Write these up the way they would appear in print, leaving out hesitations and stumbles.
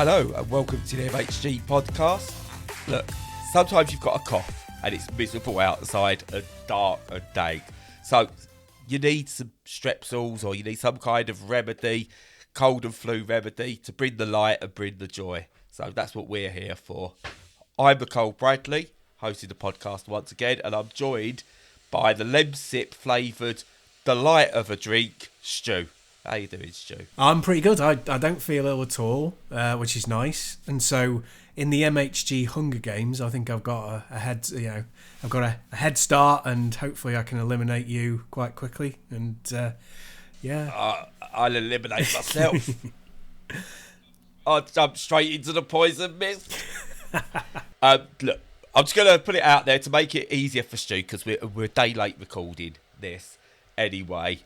Hello and welcome to the MHG podcast. Look, sometimes you've got a cough and it's miserable outside and dark and dank. So you need some strepsils or you need some kind of remedy, cold and flu remedy to bring the light and bring the joy. So that's what we're here for. I'm Nicole Bradley, hosting the podcast once again, and I'm joined by the Lemsip flavoured delight of a drink, Stu. How you doing, Stu? I'm pretty good. I don't feel ill at all, which is nice. And so in the MHG Hunger Games, I think I've got a head. I've got a head start, and hopefully I can eliminate you quite quickly. And I'll eliminate myself. I'll jump straight into the poison mist. Look, I'm just going to put it out there to make it easier for Stu because we're a day late recording this anyway.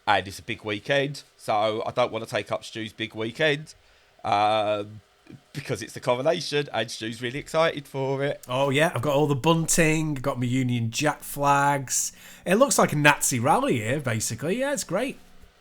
And it's a big weekend, so I don't want to take up Stu's big weekend because it's the Coronation and Stu's really excited for it. Oh yeah, I've got all the bunting, I've got my Union Jack flags. It looks like a Nazi rally here, basically. Yeah, it's great.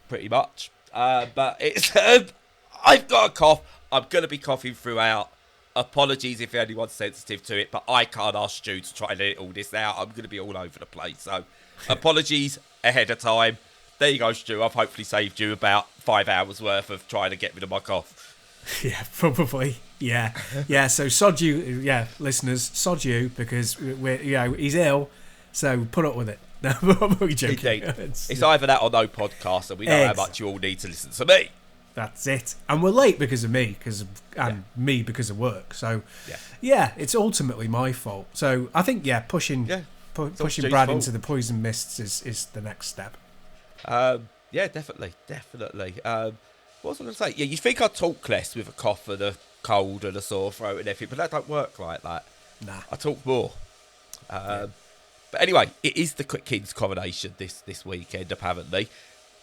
Pretty much. But it's I've got a cough. I'm going to be coughing throughout. Apologies if anyone's sensitive to it, but I can't ask Stu to try and edit all this out. I'm going to be all over the place. So apologies ahead of time. There you go, Stu. I've hopefully saved you about 5 hours worth of trying to get rid of my cough. Yeah, probably. Yeah. So sod you, listeners, sod you because he's ill. So put up with it. No, I'm only joking. It's either that or no podcast, and we know how much you all need to listen to me. That's it. And we're late because of me, me because of work. So yeah, it's ultimately my fault. So I think pushing Brad into the poison mists is the next step. Definitely. What was I going to say? Yeah, you think I'd talk less with a cough and a cold and a sore throat and everything, but that don't work like that. Nah. I talk more. But anyway, it is the King's Coronation this weekend, apparently.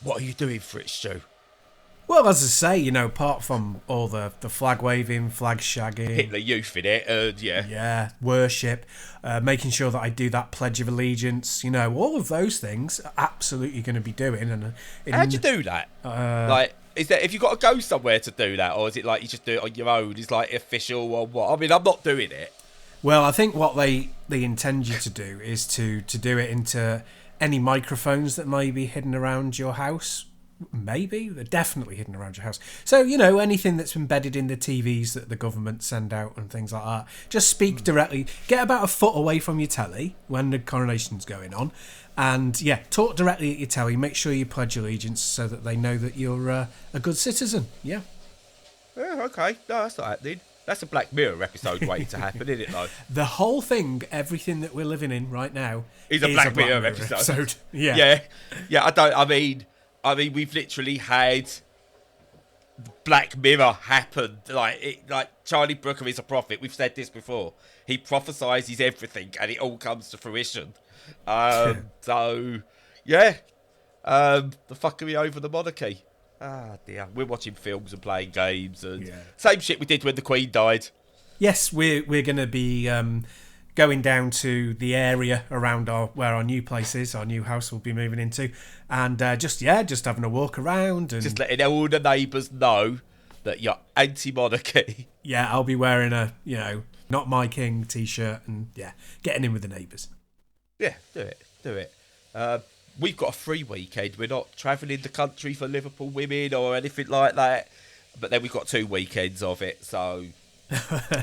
What are you doing for it, Stu? Well, as I say, apart from all the flag waving, flag shagging, Hitler Youth in it, and worship, making sure that I do that Pledge of Allegiance, all of those things, are absolutely going to be doing. And how'd you do that? Is that if you got to go somewhere to do that, or is it like you just do it on your own? Is like official or what? I mean, I'm not doing it. Well, I think what they intend you to do is to do it into any microphones that may be hidden around your house. Maybe they're definitely hidden around your house. So anything that's embedded in the TVs that the government send out and things like that. Just speak directly. Get about a foot away from your telly when the coronation's going on, and talk directly at your telly. Make sure you pledge allegiance so that they know that you're a good citizen. Yeah. Yeah. Okay. No, that's not happening. That's a Black Mirror episode waiting to happen, isn't it? Though the whole thing, everything that we're living in right now, is a Black Mirror episode. Yeah. I mean, we've literally had Black Mirror happen. Like Charlie Brooker is a prophet. We've said this before. He prophesies everything, and it all comes to fruition. The fuckery over the monarchy. Ah, dear. We're watching films and playing games, and same shit we did when the Queen died. Yes, we're going to be going down to the area around where our new place is, our new house we'll be moving into, and just having a walk around and just letting all the neighbours know that you're anti-monarchy. Yeah, I'll be wearing a Not My King t-shirt and getting in with the neighbours. Yeah, do it. We've got a free weekend. We're not travelling the country for Liverpool women or anything like that, but then we've got 2 weekends of it. So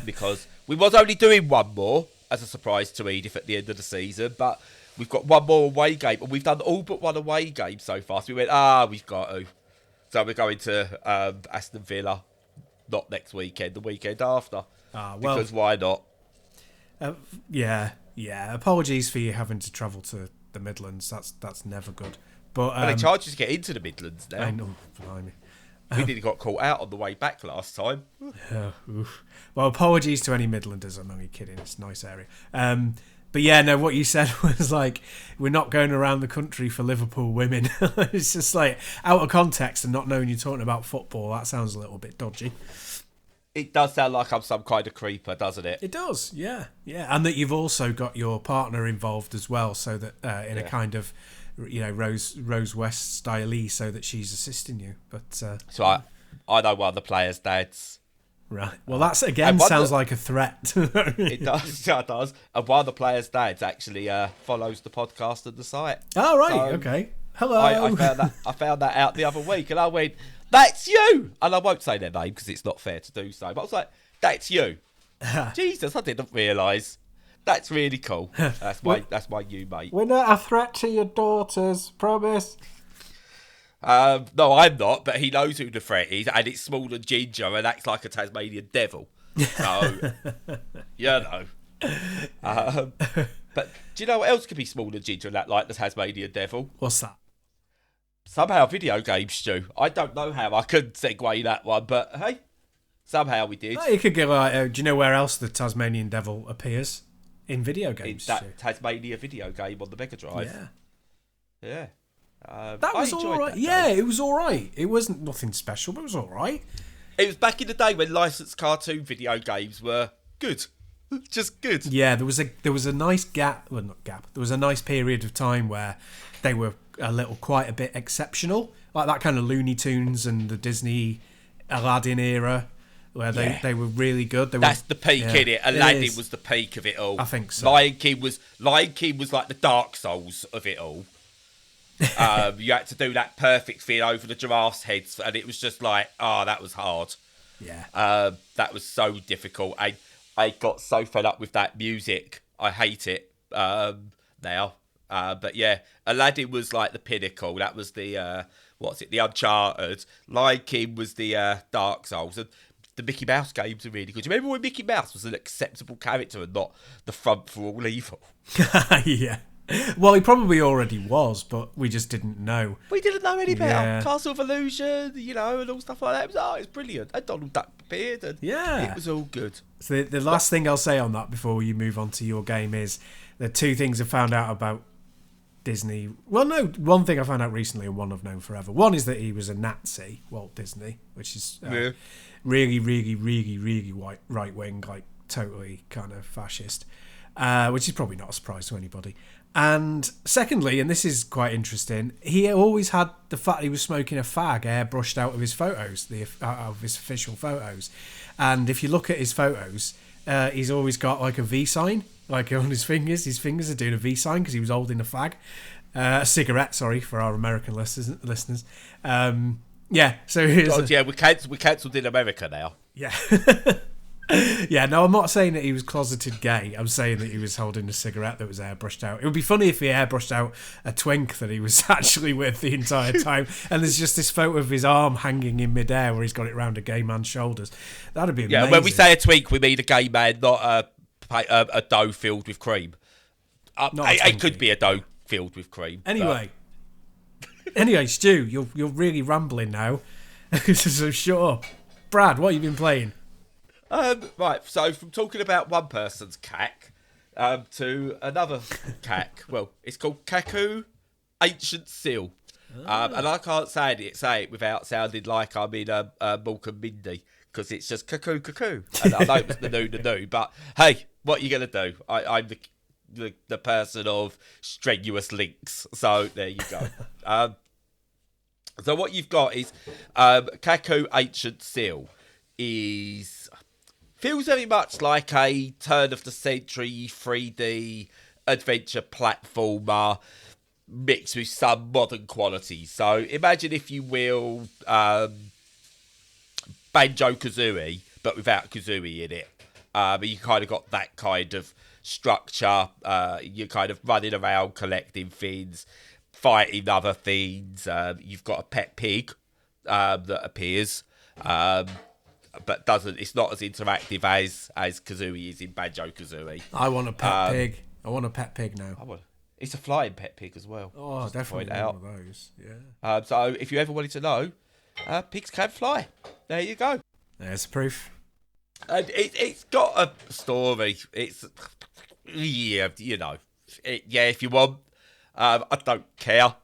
because we was only doing one more as a surprise to Edith at the end of the season, but we've got one more away game, and we've done all but one away game so far. So we went, we've got to. So we're going to Aston Villa, not next weekend, the weekend after. Because why not? Apologies for you having to travel to the Midlands. That's never good. But they charge you to get into the Midlands now. I know, blimey. We nearly got caught out on the way back last time. Well, apologies to any Midlanders. I'm only kidding. It's a nice area. But what you said was like, we're not going around the country for Liverpool women. It's just like out of context and not knowing you're talking about football. That sounds a little bit dodgy. It does sound like I'm some kind of creeper, doesn't it? It does, yeah. And that you've also got your partner involved as well, so that in a kind of Rose West style, so that she's assisting you. But so I know one of the players' dads Right. Well, that's again sounds like a threat. It does. It does. And one of the players' dads actually follows the podcast and the site. Oh, right. So Okay. Hello. I found that out the other week, and I went, "That's you!" And I won't say their name because it's not fair to do so. But I was like, "That's you." Jesus, I didn't realise. That's really cool. That's my you, mate. We're not a threat to your daughters, promise. No, I'm not, but he knows who the threat is, and it's small and ginger and acts like a Tasmanian devil. So, you know. But do you know what else could be small and ginger and act like the Tasmanian devil? What's that? Somehow video games, Stu. I don't know how. I couldn't segue that one, but hey, somehow we did. Oh, you could go like, do you know where else the Tasmanian devil appears? In video games. In that Tasmania video game on the Mega Drive. Yeah. That was all right. Yeah, it was all right. It wasn't nothing special, but it was all right. It was back in the day when licensed cartoon video games were good. Just good. Yeah, there was a nice gap. Well, not gap. There was a nice period of time where they were quite a bit exceptional, like that kind of Looney Tunes and the Disney Aladdin era, where they were really good. That's the peak, isn't it? Aladdin was the peak of it all. I think so. Lion King was like the Dark Souls of it all. You had to do that perfect thing over the giraffes' heads, and it was just like, that was hard. Yeah. That was so difficult. I got so fed up with that music. I hate it now. But yeah, Aladdin was like the pinnacle. That was the the Uncharted. Lion King was the Dark Souls, and the Mickey Mouse games are really good. Do you remember when Mickey Mouse was an acceptable character and not the front for all evil? Yeah. Well, he probably already was, but we just didn't know. We didn't know any better. Castle of Illusion, and all stuff like that. It's brilliant. And Donald Duck appeared, and it was all good. So the last thing I'll say on that before you move on to your game is the two things I found out about Disney. Well, no, one thing I found out recently and one I've known forever. One is that he was a Nazi, Walt Disney, which is really, really, really, really right wing, like totally kind of fascist, which is probably not a surprise to anybody. And secondly, and this is quite interesting, he always had the fact he was smoking a fag airbrushed out of his photos, out of his official photos. And if you look at his photos, he's always got like a V sign, like on his fingers. His fingers are doing a V sign because he was holding a fag. A cigarette, sorry, for our American listeners. So here's... we cancelled in America now. Yeah. Yeah, no, I'm not saying that he was closeted gay. I'm saying that he was holding a cigarette that was airbrushed out. It would be funny if he airbrushed out a twink that he was actually with the entire time, and there's just this photo of his arm hanging in midair where he's got it round a gay man's shoulders. That'd be amazing. Yeah, when we say a twink, we mean a gay man, not a dough filled with cream. It could be a dough filled with cream. Anyway, Stu, you're really rambling now. So sure. Brad, what have you been playing? Right, so from talking about one person's KAK to another KAK. Well, it's called KAKU Ancient Seal. And I can't say it without sounding like I'm in Mork and Mindy, because it's just KAKU. And I know it was the new, but hey, what are you going to do? I'm the person of strenuous links, so there you go. So what you've got is KAKU Ancient Seal feels very much like a turn-of-the-century 3D adventure platformer mixed with some modern qualities. So imagine, if you will, Banjo-Kazooie, but without Kazooie in it. You kind of got that kind of structure. You're kind of running around collecting things, fighting other things. You've got a pet pig that appears. But it's not as interactive as Kazooie is in Banjo-Kazooie. I want a pet pig. I want a pet pig now. It's a flying pet pig as well. Oh, definitely one of those. Yeah. So if you ever wanted to know, pigs can fly. There you go. There's proof. And it's got a story. It's if you want. I don't care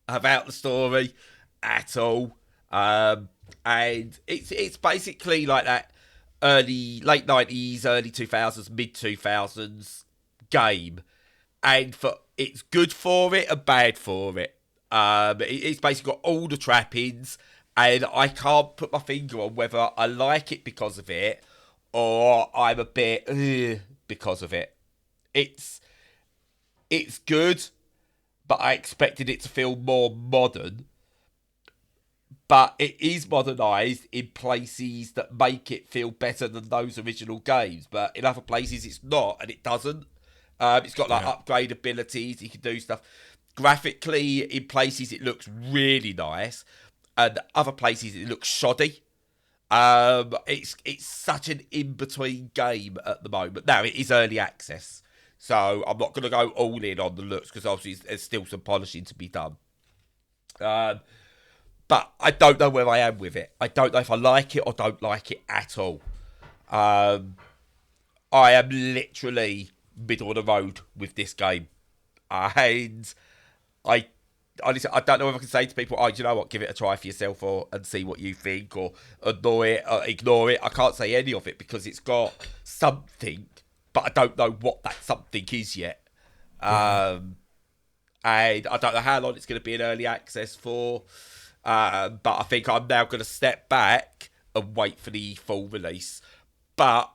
about the story at all. And it's basically like that late 90s, early 2000s, mid 2000s game, and it's good for it and bad for it. It's basically got all the trappings and I can't put my finger on whether I like it because of it or I'm a bit because of it. It's good, but I expected it to feel more modern. But it is modernised in places that make it feel better than those original games. But in other places, it's not, and it doesn't. It's got like upgrade abilities. You can do stuff graphically. In places, it looks really nice, and other places, it looks shoddy. It's such an in between game at the moment. Now it is early access, so I'm not going to go all in on the looks because obviously there's still some polishing to be done. But I don't know where I am with it. I don't know if I like it or don't like it at all. I am literally middle of the road with this game. And I honestly, I don't know if I can say to people, oh, do you know what, give it a try for yourself and see what you think, or annoy it or ignore it. I can't say any of it because it's got something, but I don't know what that something is yet. And I don't know how long it's going to be in early access for. But I think I'm now going to step back and wait for the full release. But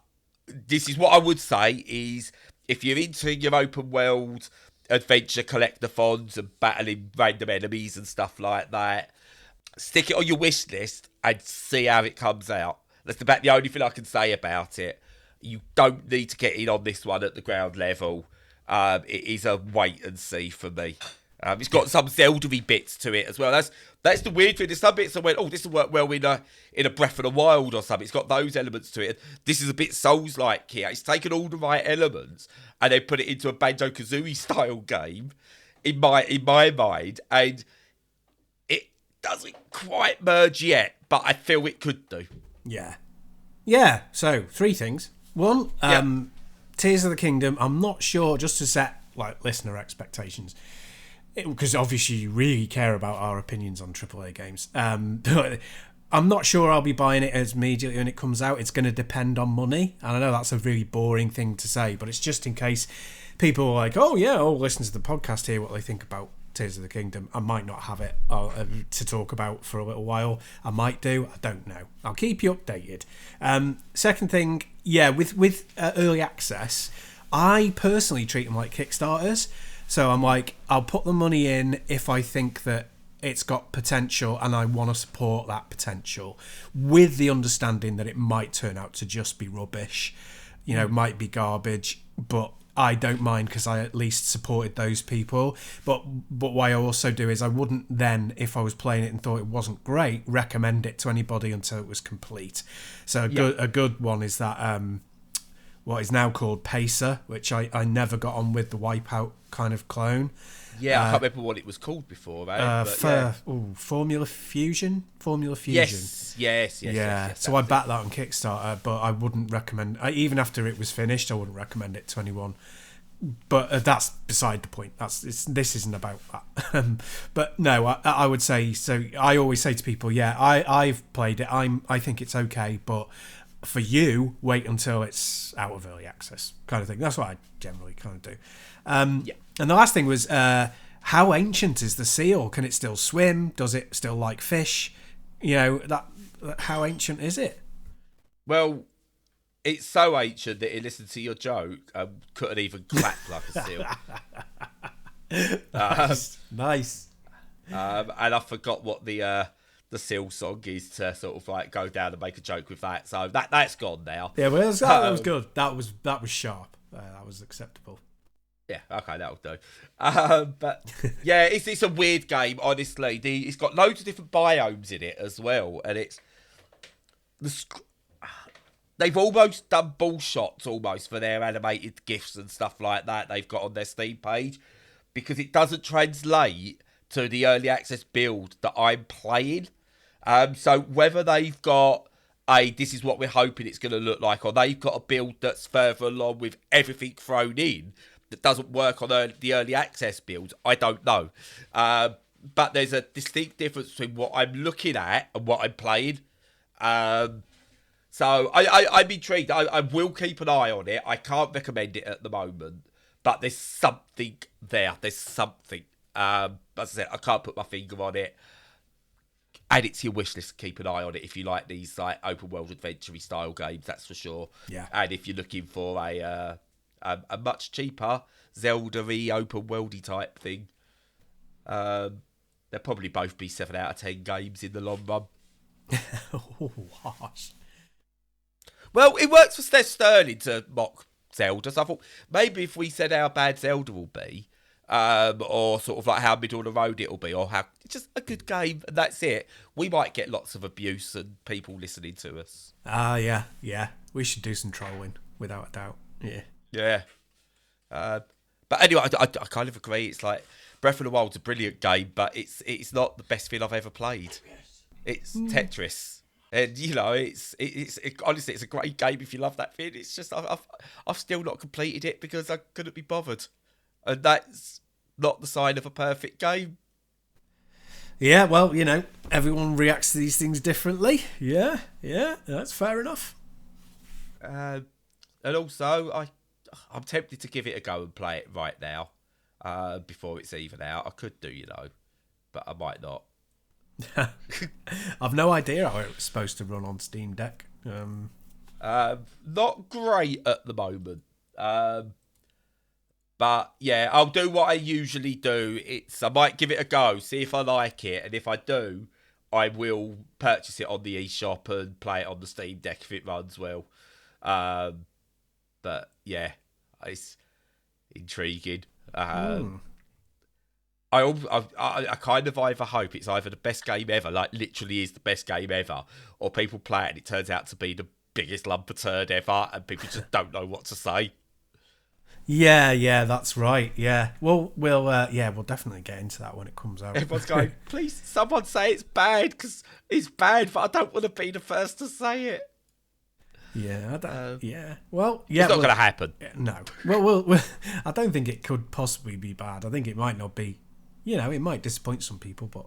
this is what I would say is, if you're into your open world adventure collectathons and battling random enemies and stuff like that, stick it on your wish list and see how it comes out. That's about the only thing I can say about it. You don't need to get in on this one at the ground level. It is a wait and see for me. It's got some Zelda-y bits to it as well. That's the weird thing. There's some bits I went, oh, this will work well in a Breath of the Wild or something. It's got those elements to it. This is a bit Souls-like here. It's taken all the right elements and then put it into a Banjo-Kazooie style game in my mind, and it doesn't quite merge yet, but I feel it could do. Yeah. So 3 things. One, Tears of the Kingdom. I'm not sure, just to set like listener expectations, because obviously you really care about our opinions on AAA games. I'm not sure I'll be buying it as immediately when it comes out. It's going to depend on money. And I know that's a really boring thing to say, but it's just in case people are like, oh yeah, I'll listen to the podcast, hear what they think about Tears of the Kingdom. I might not have it to talk about for a little while. I might do. I don't know. I'll keep you updated. Second thing, with early access, I personally treat them like Kickstarters. So I'm like, I'll put the money in if I think that it's got potential and I want to support that potential, with the understanding that it might turn out to just be rubbish, might be garbage, but I don't mind because I at least supported those people. But what I also do is I wouldn't then, if I was playing it and thought it wasn't great, recommend it to anybody until it was complete. So a good one is that what is now called Pacer, which I never got on with, the Wipeout kind of clone. Yeah, I can't remember what it was called before, right? Formula Fusion? Yes. So I backed that on Kickstarter, but I wouldn't recommend, even after it was finished, I wouldn't recommend it to anyone. But that's beside the point. This isn't about that. But no, I would say, so I always say to people, I've played it, I think it's okay, but for you, wait until it's out of early access, kind of thing. That's what I generally kind of do. And the last thing was, how ancient is the seal? Can it still swim? Does it still like fish? How ancient is it? Well, it's so ancient that it listened to your joke and couldn't even clap like a seal. Nice. And I forgot what the seal song is to sort of like go down and make a joke with that. So that's gone now. Yeah, well, that was good. That was sharp. That was acceptable. Yeah, okay, that'll do. But yeah, it's a weird game, honestly. It's got loads of different biomes in it as well, and they've almost done bull shots almost for their animated GIFs and stuff like that they've got on their Steam page, because it doesn't translate to the early access build that I'm playing. So whether they've got this is what we're hoping it's going to look like, or they've got a build that's further along with everything thrown in that doesn't work on the early access builds, I don't know. But there's a distinct difference between what I'm looking at and what I'm playing. So I'm intrigued. I will keep an eye on it. I can't recommend it at the moment, but there's something there. There's something. As I said, I can't put my finger on it. add it to your wish list. Keep an eye on it if you like these like open world adventure style games. That's for sure. Yeah. And if you're looking for a much cheaper Zelda-y open worldy type thing, they'll probably both be 7 out of 10 games in the long run. Oh, harsh. Well, it works for Steph Sterling to mock Zelda, so I thought maybe if we said how bad Zelda will be, or sort of like how middle of the road it'll be, or how it's just a good game and that's it, we might get lots of abuse and people listening to us. Yeah. We should do some trolling, without a doubt. Yeah. But anyway, I kind of agree. It's like Breath of the Wild's a brilliant game, but it's not the best thing I've ever played. It's Tetris. And it's honestly, it's a great game if you love that thing. It's just I've still not completed it because I couldn't be bothered, and that's not the sign of a perfect game. Yeah, well, everyone reacts to these things differently. Yeah, that's fair enough. And also, I'm tempted to give it a go and play it right now, before it's even out. I could do, but I might not. I've no idea how it was supposed to run on Steam Deck. Not great at the moment. But yeah, I'll do what I usually do. I might give it a go, see if I like it, and if I do, I will purchase it on the eShop and play it on the Steam Deck if it runs well. But yeah, it's intriguing. I kind of either hope it's either the best game ever, like literally is the best game ever, or people play it and it turns out to be the biggest lump of turd ever and people just don't know what to say. Yeah, that's right. Yeah, well, we'll definitely get into that when it comes out. Everyone's going, please, someone say it's bad because it's bad, but I don't want to be the first to say it. Yeah, Well, yeah, it's not going to happen. No. Well, I don't think it could possibly be bad. I think it might not be. It might disappoint some people, but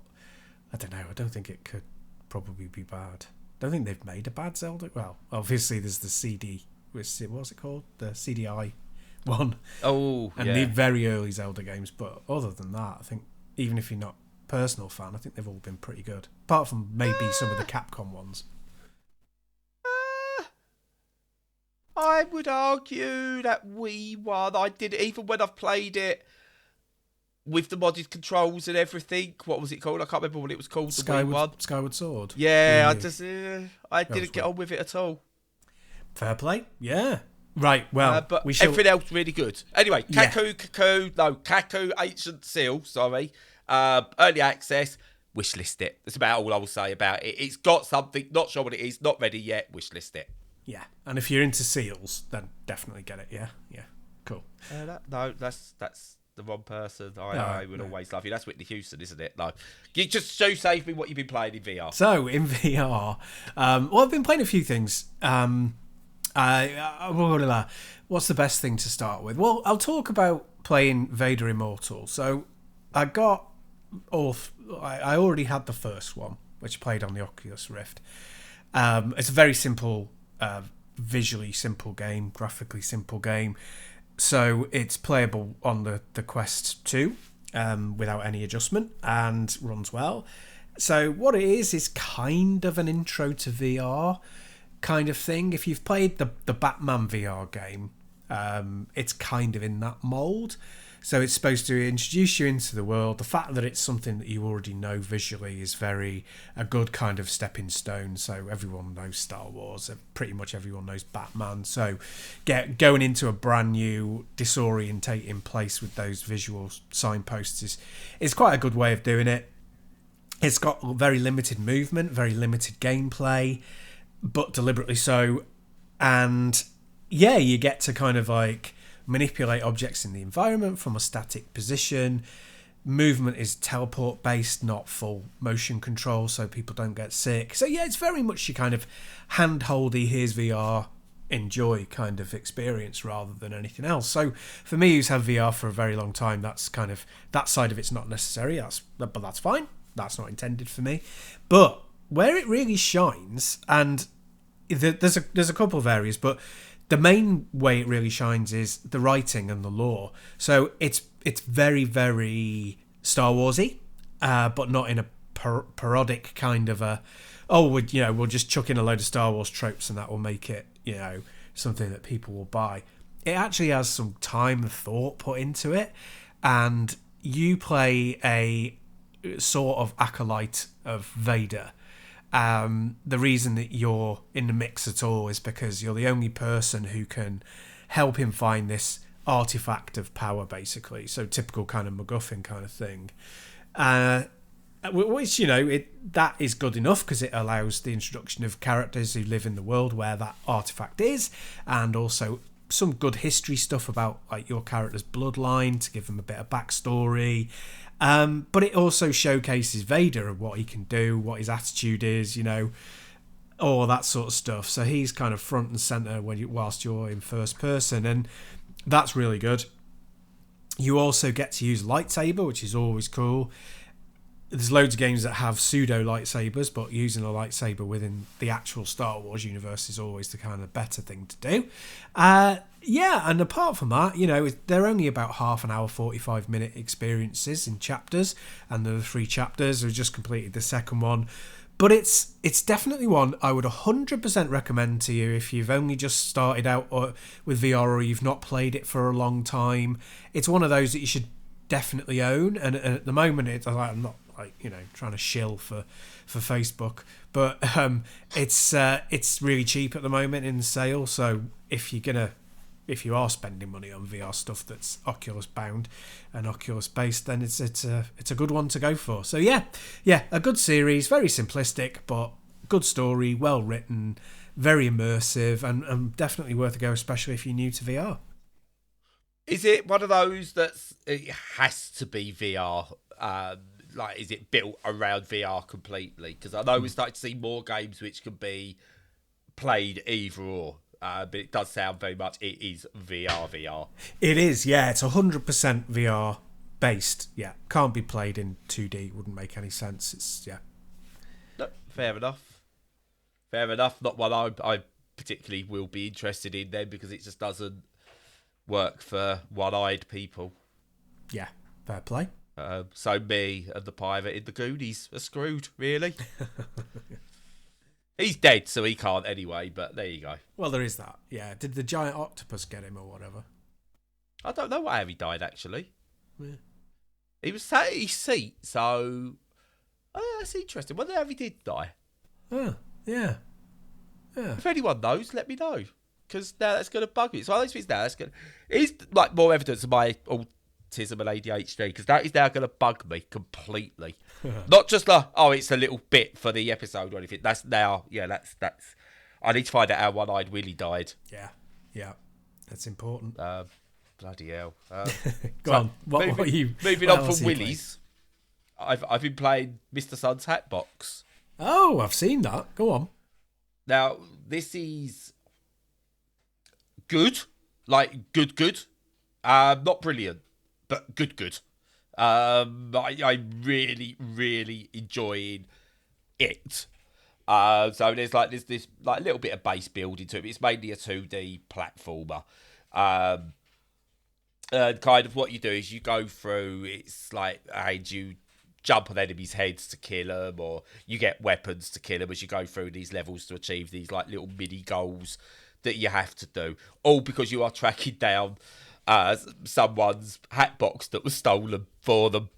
I don't know. I don't think it could probably be bad. I don't think they've made a bad Zelda. Well, obviously there's the CD. What's it called? The CDI one. Oh, and the very early Zelda games. But other than that, I think even if you're not a personal fan, I think they've all been pretty good. Apart from maybe some of the Capcom ones. I would argue that Wii one, I did it, even when I've played it with the modded controls and everything. What was it called? I can't remember what it was called. Skyward Sword. Yeah, I didn't get on with it at all. Fair play. Yeah. Right. Well, but everything else really good. Anyway, KAKU Ancient Seal. Sorry, early access. Wishlist it. That's about all I will say about it. It's got something. Not sure what it is. Not ready yet. Wishlist it. Yeah, and if you're into seals, then definitely get it. Yeah, cool. No, that's the wrong person. I would always love you. That's Whitney Houston, isn't it? No, you just save me what you've been playing in VR. So in VR, I've been playing a few things. What's the best thing to start with? Well, I'll talk about playing Vader Immortal. So I already had the first one, which played on the Oculus Rift. It's a very simple. Visually simple game, graphically simple game, so it's playable on the Quest 2 without any adjustment and runs well. So what it is kind of an intro to VR kind of thing. If you've played the Batman VR game, it's kind of in that mold. So it's supposed to introduce you into the world. The fact that it's something that you already know visually is a good kind of stepping stone. So everyone knows Star Wars. Pretty much everyone knows Batman. So going into a brand new disorientating place with those visual signposts is quite a good way of doing it. It's got very limited movement, very limited gameplay, but deliberately so. And yeah, you get to kind of like manipulate objects in the environment from a static position. Movement is teleport based, not full motion control, so people don't get sick. So yeah, it's very much your kind of hand-holdy, here's VR, enjoy kind of experience rather than anything else. So for me, who's had VR for a very long time, that's kind of, that side of it's not necessary. But that's fine. That's not intended for me. But where it really shines, and there's a couple of areas, but the main way it really shines is the writing and the lore. So it's very, very Star Warsy, but not in a parodic kind of we'll just chuck in a load of Star Wars tropes and that will make it, something that people will buy. It actually has some time and thought put into it, and you play a sort of acolyte of Vader. The reason that you're in the mix at all is because you're the only person who can help him find this artifact of power, basically. So typical kind of MacGuffin kind of thing. Which, that is good enough because it allows the introduction of characters who live in the world where that artifact is, and also some good history stuff about like your character's bloodline to give them a bit of backstory. But it also showcases Vader and what he can do, what his attitude is, all that sort of stuff. So he's kind of front and center whilst you're in first person, and that's really good. You also get to use lightsaber, which is always cool. There's loads of games that have pseudo lightsabers, but using a lightsaber within the actual Star Wars universe is always the kind of better thing to do. And apart from that, they're only about half an hour, 45-minute experiences in chapters, and there are 3 chapters. We've just completed the second one. But it's definitely one I would 100% recommend to you if you've only just started out with VR or you've not played it for a long time. It's one of those that you should definitely own. And at the moment, I'm not trying to shill for Facebook, but it's really cheap at the moment in the sale. So if you are spending money on VR stuff that's Oculus bound and Oculus based, then it's a good one to go for. So yeah, a good series, very simplistic but good story, well written, very immersive, and definitely worth a go, especially if you're new to VR. Is it one of those it has to be VR? Is it built around VR completely? Because I know we're starting to see more games which can be played either or. But it does sound very much it is VR. It is, yeah. It's 100% VR based. Yeah, can't be played in 2D. Wouldn't make any sense. It's No, fair enough. Not one I particularly will be interested in then, because it just doesn't work for one-eyed people. Yeah, fair play. So me and the pirate in the Goonies are screwed, really. He's dead, so he can't anyway, but there you go. Well, there is that. Yeah. Did the giant octopus get him or whatever? I don't know how he died, actually. Yeah. He was sat at his seat, so... Oh, that's interesting. Wonder how he did die. Oh, yeah. If anyone knows, let me know. Because now that's going to bug me. So I think now that's going to... It's like more evidence of my autism and ADHD, because that is now going to bug me completely. Not just it's a little bit for the episode or anything. That's now, that's. I need to find out how One-Eyed Willie died. Yeah, that's important. Bloody hell. Go on. What are you? Moving on from Willie's, I've been playing Mr. Sun's Hatbox. Oh, I've seen that. Go on. Now this is good, good. Not brilliant, but good. I'm really, really enjoying it. So there's this little bit of base building to it. It's mainly a 2D platformer. Kind of what you do is you go through. It's and you jump on enemies' heads to kill them, or you get weapons to kill them as you go through these levels to achieve these little mini goals that you have to do. All because you are tracking down someone's hat box that was stolen for them.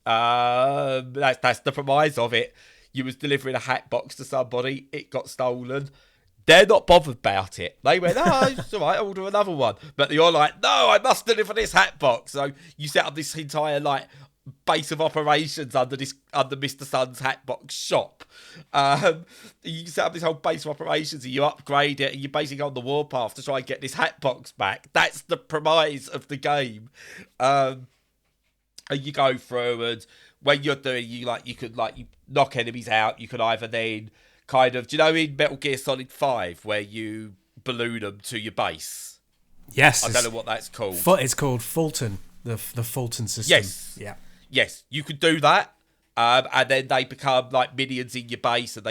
That's the premise of it. You was delivering a hat box to somebody, it got stolen. They're not bothered about it. They went, it's all right, I'll order another one. But you're like, no, I must deliver this hat box. So you set up this entire base of operations under Mr. Sun's Hatbox shop. You set up this whole base of operations and you upgrade it and you're basically on the warpath to try and get this Hatbox back. That's the premise of the game. And you go through, and when you're doing, you knock enemies out. You can either then kind of, do you know in Metal Gear Solid 5 where you balloon them to your base? Yes. I don't know what that's called. It's called Fulton, the Fulton system. Yes. Yeah. Yes, you could do that, and then they become minions in your base, and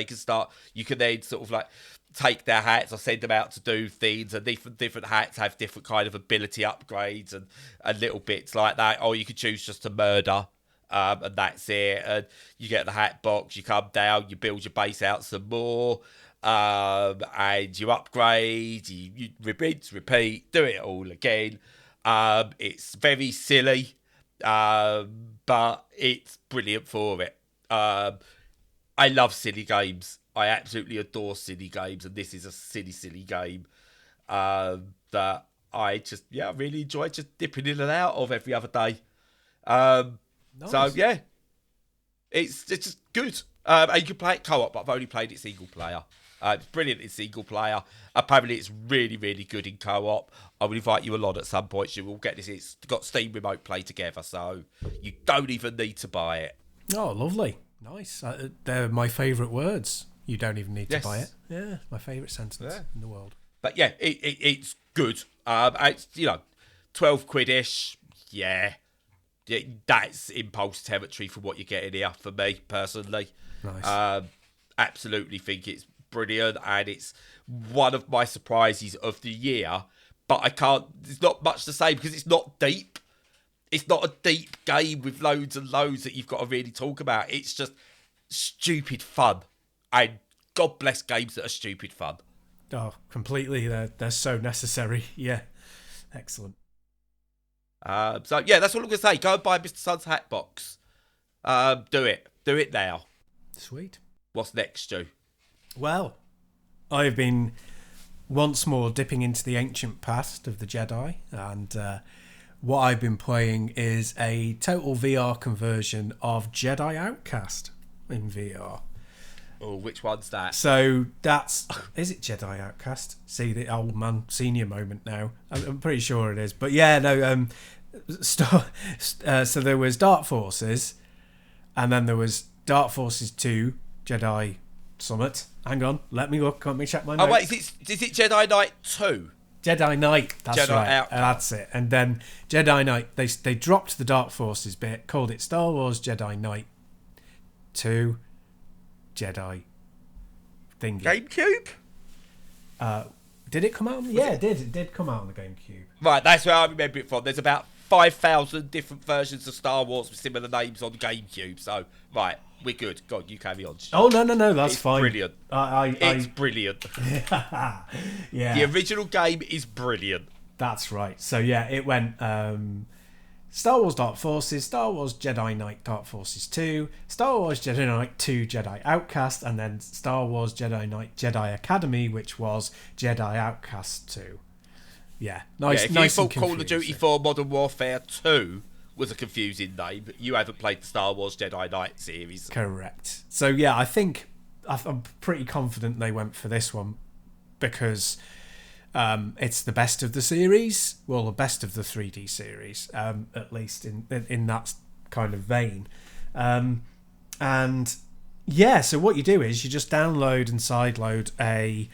you can then sort of take their hats or send them out to do things, and different hats have different kind of ability upgrades and little bits like that. Or you could choose just to murder and that's it. And you get the hat box, you come down, you build your base out some more, and you upgrade, you rinse, repeat, do it all again. It's very silly, but it's brilliant for it. I love silly games. I absolutely adore silly games, and this is a silly game that I just really enjoy just dipping in and out of every other day. Nice. So yeah, it's just good. And you can play it co-op, but I've only played it single player. It's brilliant in single player. Apparently, it's really, really good in co-op. I will invite you along at some point. You will get this. It's got Steam Remote Play together, so you don't even need to buy it. Oh, lovely. Nice. They're my favourite words. You don't even need to buy it. Yeah, my favourite sentence in the world. But yeah, it's good. It's £12 quid-ish. Yeah, that's impulse territory for what you're getting here for me personally. Nice. Absolutely think it's brilliant, and it's one of my surprises of the year. But I can't. There's not much to say because it's not deep. It's not a deep game with loads and loads that you've got to really talk about. It's just stupid fun. And God bless games that are stupid fun. Oh, completely. They're so necessary. Yeah. Excellent. So, yeah, that's all I'm going to say. Go and buy Mr. Sun's hat box. Do it. Do it now. Sweet. What's next, Stu? Well, I've been once more dipping into the ancient past of the Jedi, and what I've been playing is a total VR conversion of Jedi Outcast in VR. Oh, which one's that? So that's... Is it Jedi Outcast? See, the old man senior moment now. I'm pretty sure it is. But yeah, no... so there was Dark Forces, and then there was Dark Forces 2, Jedi Summit. Hang on, let me look. Let me check my notes. Oh, wait, is it Jedi Knight 2? Jedi Knight, that's Jedi right. Outcast. That's it. And then Jedi Knight, they dropped the Dark Forces bit, called it Star Wars Jedi Knight 2 Jedi thingy. GameCube? Did it come out? Yeah, it did. It did come out on the GameCube. Right, that's where I remember it from. There's about 5,000 different versions of Star Wars with similar names on GameCube. So, right, we're good. God, you carry on. Oh, no, that's fine. Brilliant. It's brilliant. Yeah. The original game is brilliant. That's right. So, yeah, it went Star Wars Dark Forces, Star Wars Jedi Knight Dark Forces 2, Star Wars Jedi Knight 2 Jedi Outcast, and then Star Wars Jedi Knight Jedi Academy, which was Jedi Outcast 2. Yeah, nice. If nice you and thought Call of Duty 4 Modern Warfare 2 was a confusing name, you haven't played the Star Wars Jedi Knight series. Correct. So yeah, I'm pretty confident they went for this one because it's the best of the series. Well, the best of the 3D series, at least in that kind of vein. And yeah, so what you do is you just download and sideload a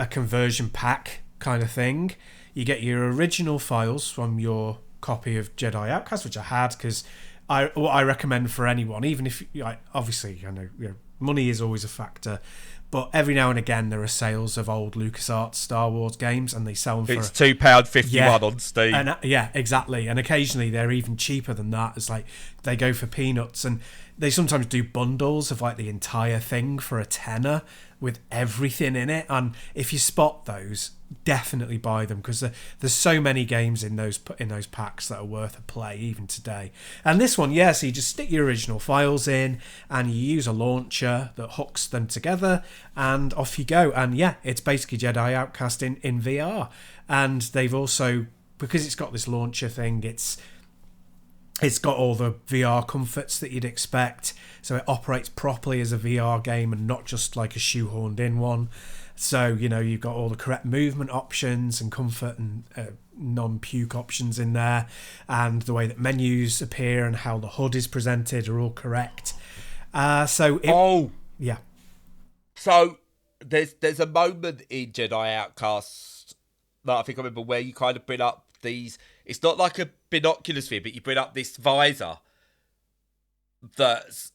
conversion pack kind of thing. You get your original files from your copy of Jedi Outcast, which I had, because what I recommend for anyone, even if obviously I know money is always a factor, but every now and again there are sales of old LucasArts Star Wars games, and they sell them for it's £2.51 on Steam. And, yeah, exactly. And occasionally they're even cheaper than that. It's like they go for peanuts, and they sometimes do bundles of like the entire thing for a tenner with everything in it. And if you spot those, definitely buy them, because there's so many games in those packs that are worth a play even today. And this one, so you just stick your original files in and you use a launcher that hooks them together and off you go. And yeah, it's basically Jedi Outcast in VR. And they've also, because it's got this launcher thing, it's got all the VR comforts that you'd expect, so it operates properly as a VR game and not just like a shoehorned in one. So, you've got all the correct movement options and comfort and non-puke options in there, and the way that menus appear and how the HUD is presented are all correct. Yeah. So there's a moment in Jedi Outcast that I think I remember where you kind of bring up these. It's not like a binoculars thing, but you bring up this visor that's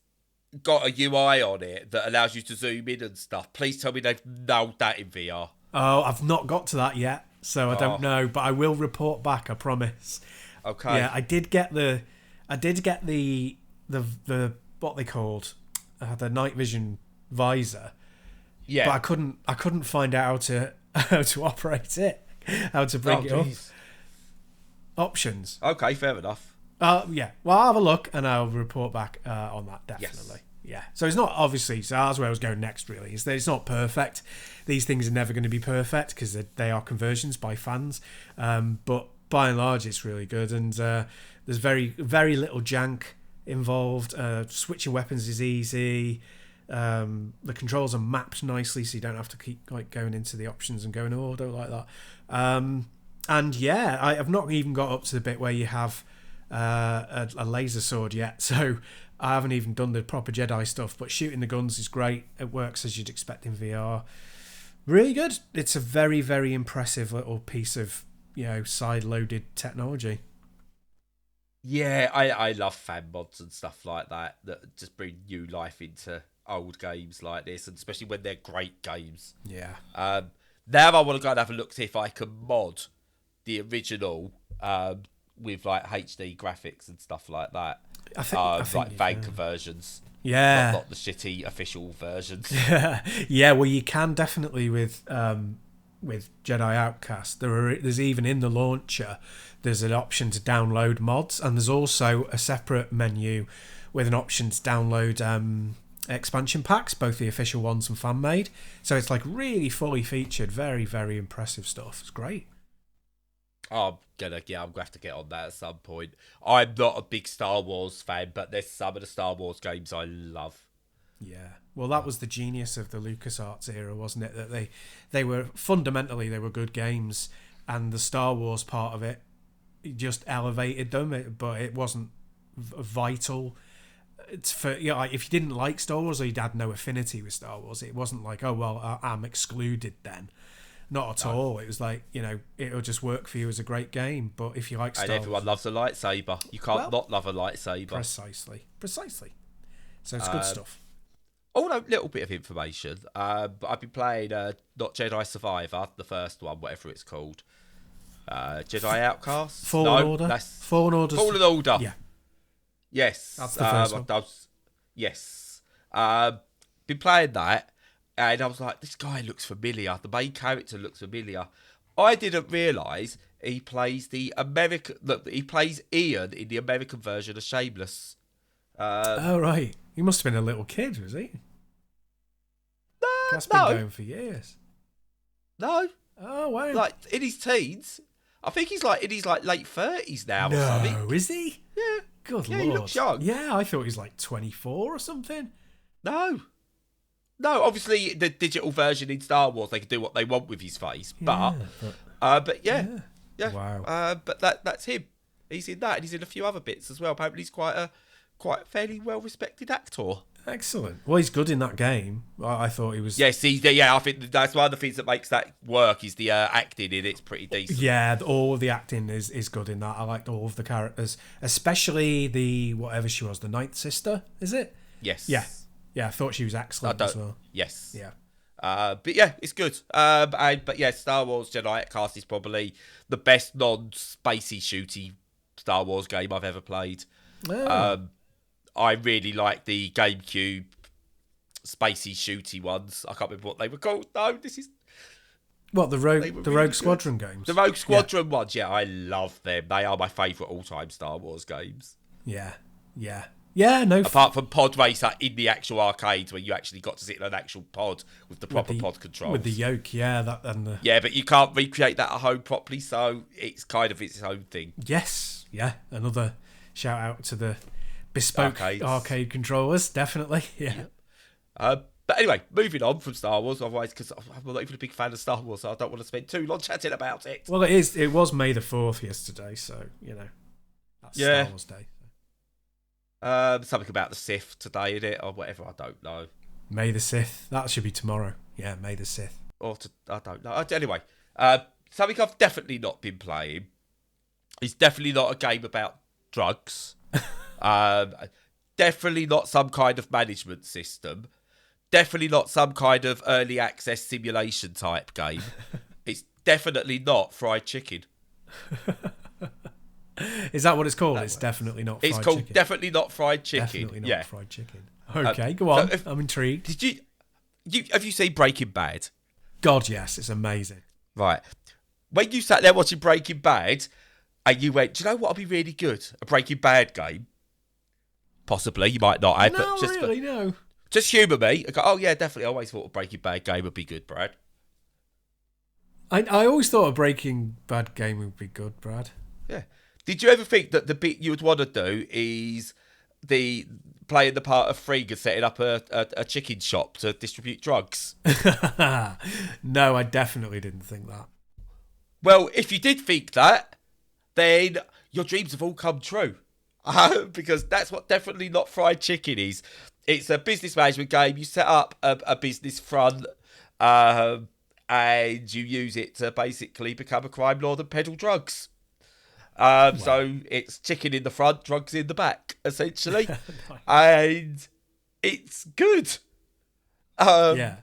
got a UI on it that allows you to zoom in and stuff. Please tell me they've nailed that in VR. Oh, I've not got to that yet, so I don't know, but I will report back, I promise. Okay. Yeah, I did get the the what they called the night vision visor. Yeah. But I couldn't find out how to operate it, how to bring it up. Options. Okay, fair enough. Yeah. Well, I'll have a look and I'll report back on that, definitely. Yes. Yeah. So it's not, obviously, so that's where I was going next, really. It's not perfect. These things are never going to be perfect because they are conversions by fans. But by and large, it's really good. And there's very, very little jank involved. Switching weapons is easy. The controls are mapped nicely, so you don't have to keep going into the options and going, oh, I don't like that. And yeah, I've not even got up to the bit where you have a laser sword yet, so I haven't even done the proper Jedi stuff, but shooting the guns is great. It works as you'd expect in VR. Really good. It's a very, very impressive little piece of, side-loaded technology. Yeah, I love fan mods and stuff like that just bring new life into old games like this, and especially when they're great games. Yeah. Now I want to go and have a look, see if I can mod the original with like HD graphics and stuff like that. I think like fan conversions. Yeah. Not the shitty official versions. Yeah, well, you can definitely with Jedi Outcast. There's even in the launcher, there's an option to download mods, and there's also a separate menu with an option to download expansion packs, both the official ones and fan made. So it's like really fully featured, very, very impressive stuff. It's great. I'm gonna have to get on that at some point. I'm not a big Star Wars fan, but there's some of the Star Wars games I love. Yeah, well, that was the genius of the LucasArts era, wasn't it? That they were fundamentally good games, and the Star Wars part of it just elevated them. But it wasn't vital. It's for if you didn't like Star Wars or you had no affinity with Star Wars, it wasn't like, oh well, I'm excluded then. Not at all. It was like, it'll just work for you as a great game. But if you like Star Wars... And everyone loves a lightsaber. You can't not love a lightsaber. Precisely. So it's good stuff. Oh, no, little bit of information. I've been playing not Jedi Survivor, the first one, whatever it's called. Jedi Outcast? Fallen Order? Fallen Order. Yeah. Yes. That's the first one. Yes. Been playing that. And I was like, this guy looks familiar. The main character looks familiar. I didn't realise he plays the American. Look, he plays Ian in the American version of Shameless. Oh right, he must have been a little kid, was he? That's been going for years. No. Oh wow. Like in his teens. I think he's like in his late 30s now or something. No, is he? Yeah. Good lord. He looks young. Yeah, I thought he was like 24 or something. No, obviously the digital version in Star Wars, they can do what they want with his face. But yeah. Wow. But that's him. He's in that, and he's in a few other bits as well. Apparently, he's quite a fairly well respected actor. Excellent. Well, he's good in that game. I thought he was. Yes, I think that's one of the things that makes that work is the acting in it's pretty decent. Yeah, all of the acting is good in that. I liked all of the characters, especially the whatever she was, the Ninth Sister. Is it? Yes. Yeah, I thought she was excellent as well. Yes. Yeah. But yeah, it's good. But yeah, Star Wars Jedi Outcast is probably the best non-spacey shooty Star Wars game I've ever played. Oh. I really like the GameCube spacey shooty ones. I can't remember what they were called. No, this is what the Rogue really Squadron games. The Rogue Squadron ones. Yeah, I love them. They are my favourite all-time Star Wars games. Yeah. No. Apart from Pod Racer in the actual arcades, where you actually got to sit in an actual pod with the proper pod controls. With the yoke, yeah, but you can't recreate that at home properly, so it's kind of its own thing. Yes, yeah. Another shout out to the bespoke arcade controllers, definitely. Yeah. But anyway, moving on from Star Wars, otherwise, because I'm not even a big fan of Star Wars, so I don't want to spend too long chatting about it. Well, it was May the 4th yesterday, so that's Star Wars Day. Something about the Sith today, in it, or whatever. I don't know. May the Sith. That should be tomorrow. Yeah, May the Sith. I don't know. Anyway, something I've definitely not been playing. It's definitely not a game about drugs. Definitely not some kind of management system. Definitely not some kind of early access simulation type game. It's definitely not fried chicken. Is that what it's called? It's definitely not fried It's called chicken. Definitely Not Fried Chicken. Definitely not yeah. fried chicken. Okay, go on. So I'm intrigued. Did have you seen Breaking Bad? God, yes, it's amazing. Right. When you sat there watching Breaking Bad and you went, do you know what would be really good? A Breaking Bad game? Possibly. You might not have, No, but just really, no. just humour me. I go, oh, yeah, definitely. I always thought a Breaking Bad game would be good, Brad. I always thought a Breaking Bad game would be good, Brad. Yeah. Did you ever think that the bit you would want to do is playing the part of Frigga setting up a chicken shop to distribute drugs? No, I definitely didn't think that. Well, if you did think that, then your dreams have all come true. Because that's what Definitely Not Fried Chicken is. It's a business management game. You set up a business front and you use it to basically become a crime lord and peddle drugs. Wow. So it's chicken in the front, drugs in the back, essentially. Nice. And it's good. Yeah.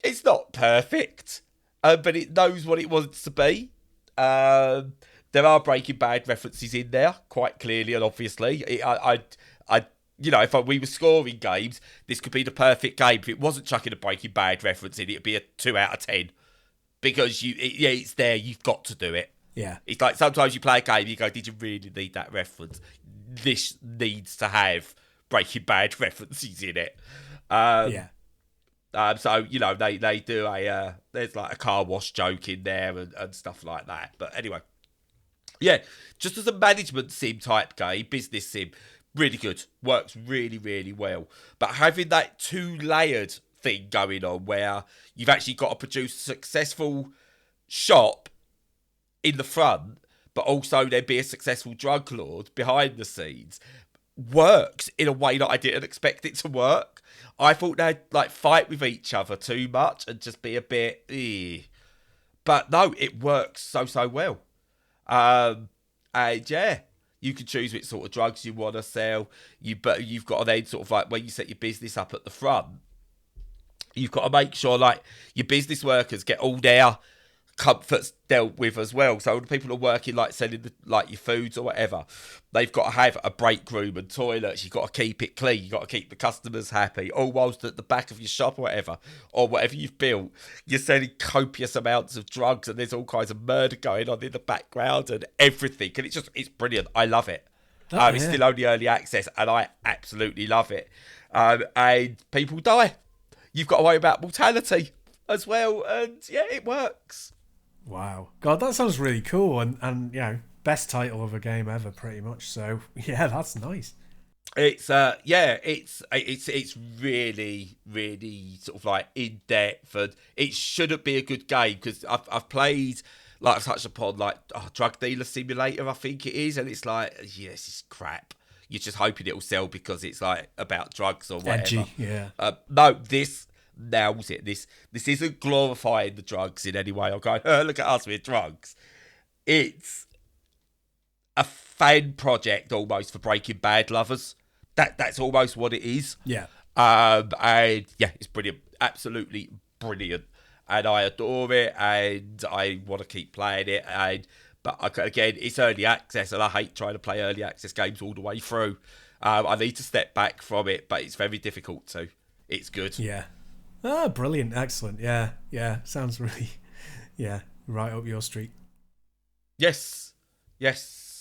It's not perfect, but it knows what it wants to be. There are Breaking Bad references in there, quite clearly and obviously. If we were scoring games, this could be the perfect game. If it wasn't chucking a Breaking Bad reference in, it'd be a 2 out of 10. Because it's there, you've got to do it. Yeah. It's like sometimes you play a game, you go, did you really need that reference? This needs to have Breaking Bad references in it. Yeah. So, they do there's like a car wash joke in there and stuff like that. But anyway, yeah, just as a management sim type game, business sim, really good. Works really, really well. But having that 2-layered thing going on where you've actually got to produce a successful shop in the front, but also there be a successful drug lord behind the scenes, works in a way that I didn't expect it to work. I thought they'd like fight with each other too much and just be a bit but no, it works so well. And yeah, you can choose which sort of drugs you want to sell. But you've got to then sort of like when you set your business up at the front, you've got to make sure like your business workers get all their comforts dealt with as well. So the people who are working like selling like your foods or whatever, they've got to have a break room and toilets. You've got to keep it clean. You've got to keep the customers happy. All whilst at the back of your shop or whatever you've built, you're selling copious amounts of drugs and there's all kinds of murder going on in the background and everything. And it's brilliant. I love it. It's still only early access and I absolutely love it. And people die. You've got to worry about mortality as well. And yeah, it works. Wow. God, that sounds really cool and best title of a game ever pretty much. So, yeah, that's nice. It's it's really, really sort of like in depth and it shouldn't be a good game because I've played, like I've touched upon, like Drug Dealer Simulator, I think it is, and it's like, yeah, this is crap. You're just hoping it'll sell because it's like about drugs or whatever. Edgy, yeah. No, this nails it. This isn't glorifying the drugs in any way. I'm going, look at us with drugs. It's a fan project almost for Breaking Bad lovers. That's almost what it is. Yeah. And yeah, it's brilliant. Absolutely brilliant. And I adore it and I want to keep playing it. But again, it's early access and I hate trying to play early access games all the way through. I need to step back from it, but it's very difficult to. It's good. Yeah. Ah, brilliant. Excellent. Yeah. Yeah. Sounds really, right up your street. Yes.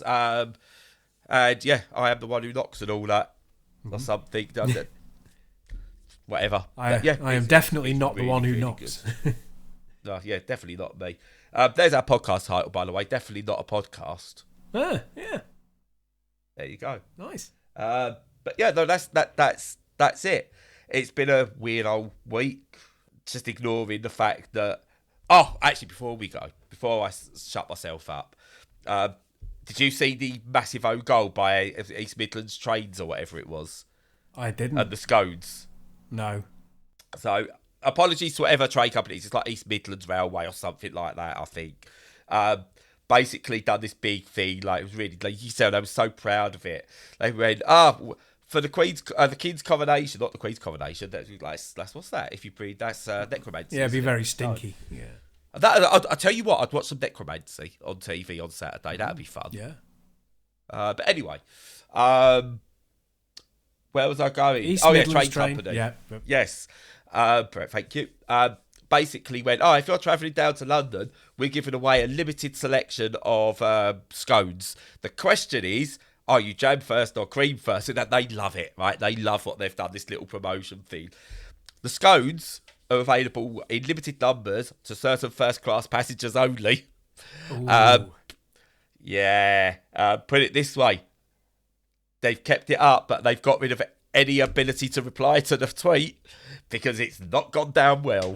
And yeah, I am the one who knocks and all that. Or something. Whatever. I am definitely not the one who knocks. No, yeah, definitely not me. There's our podcast title, by the way. Definitely not a podcast. Ah, yeah. There you go. Nice. But yeah, no, that's it. It's been a weird old week. Just ignoring the fact that. Oh, actually, before I shut myself up, did you see the massive own goal by East Midlands Trains or whatever it was? I didn't. And the Scones. No. So, apologies to whatever train companies. It's like East Midlands Railway or something like that, I think. Basically done this big thing. Like, it was really, like you said, I was so proud of it. They went, for the King's Coronation, not the Queen's Coronation. That's what's that? If you breathe, that's necromancy. Yeah, it'd be very stinky. No. Yeah. I'll tell you what, I'd watch some necromancy on TV on Saturday. That'd be fun. Yeah. But anyway, where was I going? East Train Midlands company. Yeah. Yes. Brett, thank you. Basically went, if you're travelling down to London, we're giving away a limited selection of scones. The question is, are you jam first or cream first? And they love it, right? They love what they've done, this little promotion thing. The scones are available in limited numbers to certain first-class passengers only. Put it this way. They've kept it up, but they've got rid of any ability to reply to the tweet because it's not gone down well.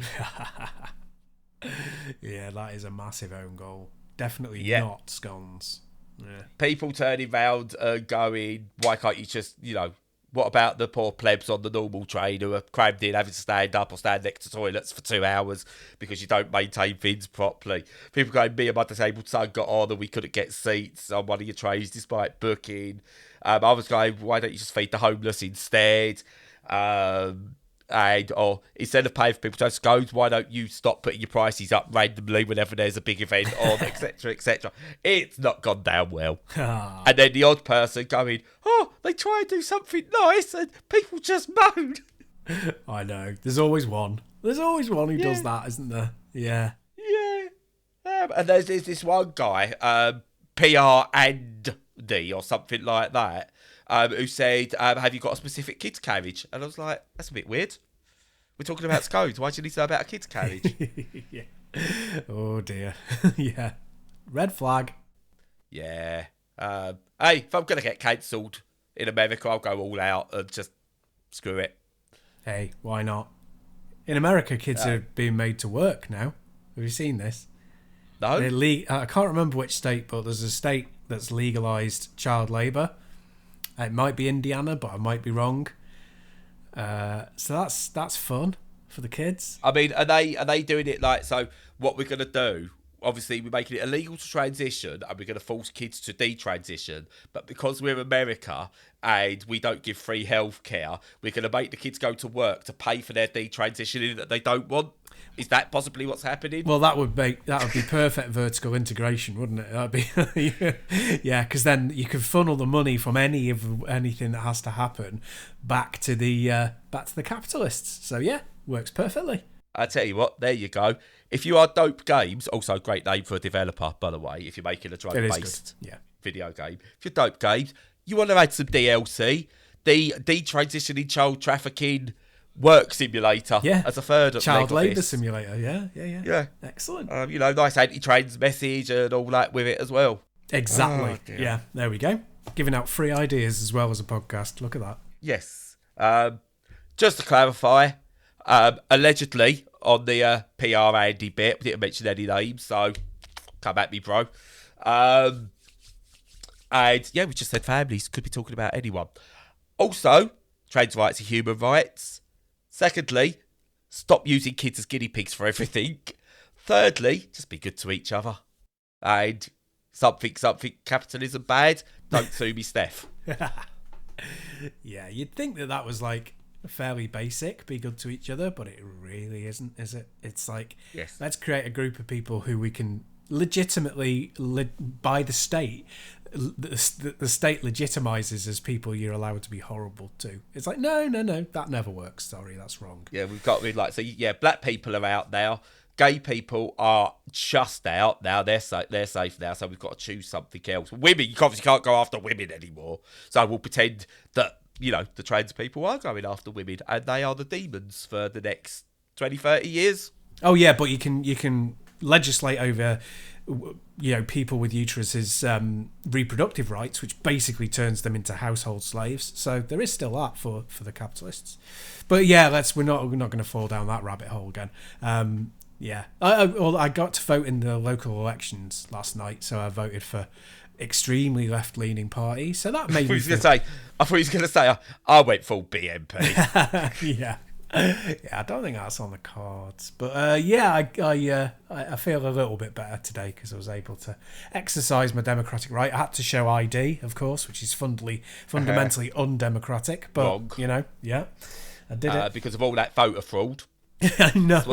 Yeah, that is a massive own goal. Definitely not scones. Yeah. People turning round and going, why can't you just, what about the poor plebs on the normal train who are crammed in having to stand up or stand next to toilets for 2 hours because you don't maintain things properly? People going, me and my disabled son got on and we couldn't get seats on one of your trains despite booking. I was going, why don't you just feed the homeless instead? Or instead of paying for people to have scones, why don't you stop putting your prices up randomly whenever there's a big event on, etc., etc. It's not gone down well. And then the odd person going, they try and do something nice and people just moan. I know. There's always one. There's always one who does that, isn't there? Yeah. Yeah. And there's this one guy, PR and D or something like that, who said, have you got a specific kids carriage? And I was like, that's a bit weird. We're talking about scones. Why do you need to know about a kids carriage? Yeah. Oh, dear. Yeah. Red flag. Yeah. Hey, if I'm going to get cancelled in America, I'll go all out and just screw it. Hey, why not? In America, kids are being made to work now. Have you seen this? No. I can't remember which state, but there's a state that's legalised child labour. It might be Indiana, but I might be wrong. So that's fun for the kids. I mean, are they doing it like, so what we're going to do, obviously we're making it illegal to transition and we're going to force kids to detransition, but because we're America and we don't give free health care, we're going to make the kids go to work to pay for their detransitioning that they don't want. Is that possibly what's happening? Well, that would be perfect vertical integration, wouldn't it? That'd be yeah, because then you could funnel the money from anything that has to happen back to the capitalists. So yeah, works perfectly. I tell you what, there you go. If you are Dope Games, also a great name for a developer, by the way, if you're making a drug-based video game. If you're Dope Games, you want to add some DLC, the detransitioning child trafficking work simulator as a third child labour simulator. Yeah. Excellent. Nice anti-trans message and all that with it as well. Exactly. Yeah, there we go. Giving out free ideas as well as a podcast. Look at that. Yes. Just to clarify, allegedly on the PR Andy bit, we didn't mention any names, so come at me, bro. And yeah, we just said families. Could be talking about anyone. Also, trans rights are human rights. Secondly, stop using kids as guinea pigs for everything. Thirdly, just be good to each other. And something, capitalism bad, don't sue me, Steph. Yeah, you'd think that was like fairly basic, be good to each other, but it really isn't, is it? It's like, let's create a group of people who we can legitimately, by the state, the state legitimizes as people you're allowed to be horrible to. It's like, no, that never works. Sorry, that's wrong. Yeah, we've got black people are out now. Gay people are just out now. They're safe now, so we've got to choose something else. Women, you obviously can't go after women anymore. So we'll pretend that, the trans people are going after women and they are the demons for the next 20, 30 years. Oh, yeah, but you can legislate over people with uteruses reproductive rights, which basically turns them into household slaves. So there is still that for the capitalists. But yeah, we're not going to fall down that rabbit hole again. Yeah, I got to vote in the local elections last night, so I voted for extremely left-leaning party. So that made me. I thought he was going to say I went full BNP. Yeah. Yeah, I don't think that's on the cards, but I feel a little bit better today because I was able to exercise my democratic right. I had to show ID, of course, which is fundamentally undemocratic, but wrong. I did it because of all that voter fraud. I know.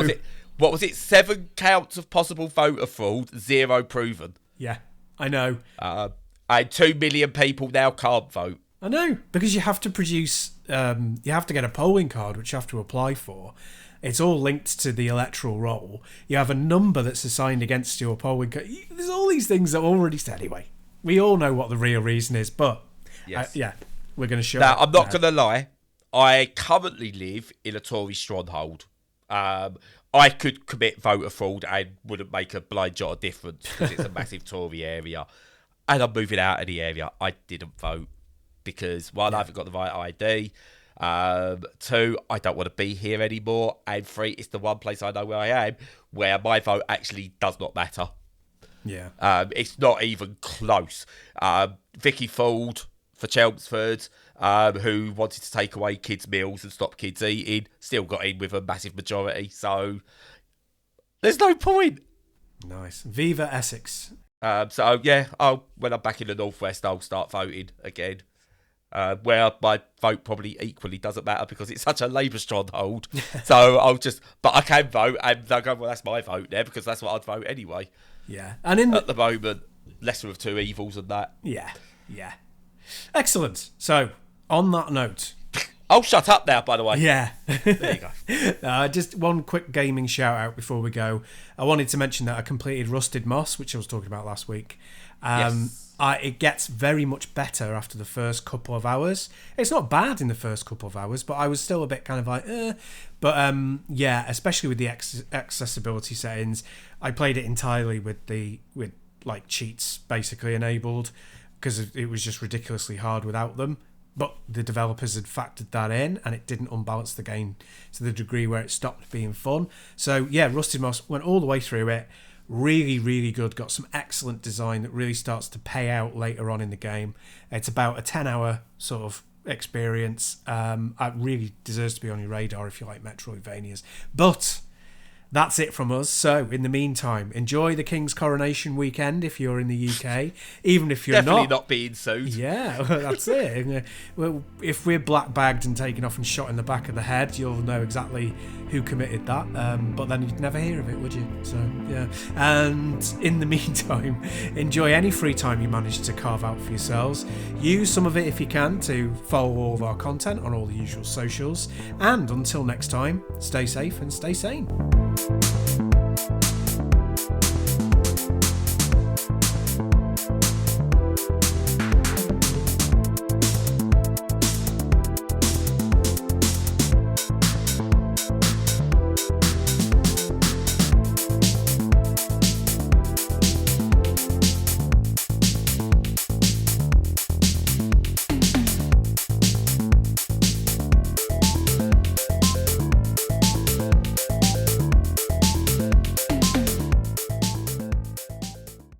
What was it? 7 counts of possible voter fraud, 0 proven. Yeah, I know. And 2 million people now can't vote. I know, because you have to produce, you have to get a polling card, which you have to apply for. It's all linked to the electoral roll. You have a number that's assigned against your polling card. There's all these things that are already said anyway. We all know what the real reason is, but Yes. we're going to show. Now, I'm not going to lie. I currently live in a Tory stronghold. I could commit voter fraud and wouldn't make a blind jot of difference because it's a massive Tory area. And I'm moving out of the area. I didn't vote because, one, I haven't got the right ID. 2, I don't want to be here anymore. And 3, it's the one place I know where I am where my vote actually does not matter. Yeah. It's not even close. Vicky Ford for Chelmsford, who wanted to take away kids' meals and stop kids eating, still got in with a massive majority. So there's no point. Nice. Viva Essex. So yeah, when I'm back in the Northwest, I'll start voting again. Where my vote probably equally doesn't matter because it's such a Labour stronghold. So but I can vote, and they'll go, well, that's my vote there because that's what I'd vote anyway. Yeah, and at the moment, lesser of two evils than that. Yeah. Excellent. So, on that note... Oh, shut up now, by the way. Yeah. There you go. Just one quick gaming shout-out before we go. I wanted to mention that I completed Rusted Moss, which I was talking about last week. Yes. It gets very much better after the first couple of hours. It's not bad in the first couple of hours, but I was still a bit kind of like, But, especially with the accessibility settings, I played it entirely with cheats basically enabled, because it was just ridiculously hard without them. But the developers had factored that in, and it didn't unbalance the game to the degree where it stopped being fun. So yeah, Rusted Moss went all the way through it. Really, really good. Got some excellent design that really starts to pay out later on in the game. It's about a 10-hour sort of experience. It really deserves to be on your radar if you like Metroidvanias. But that's it from us. So, in the meantime, enjoy the King's Coronation weekend if you're in the UK. Even if you're Definitely not being sued. Yeah, that's it. Well, if we're black bagged and taken off and shot in the back of the head, you'll know exactly who committed that. But then you'd never hear of it, would you? So, yeah. And in the meantime, enjoy any free time you manage to carve out for yourselves. Use some of it if you can to follow all of our content on all the usual socials. And until next time, stay safe and stay sane.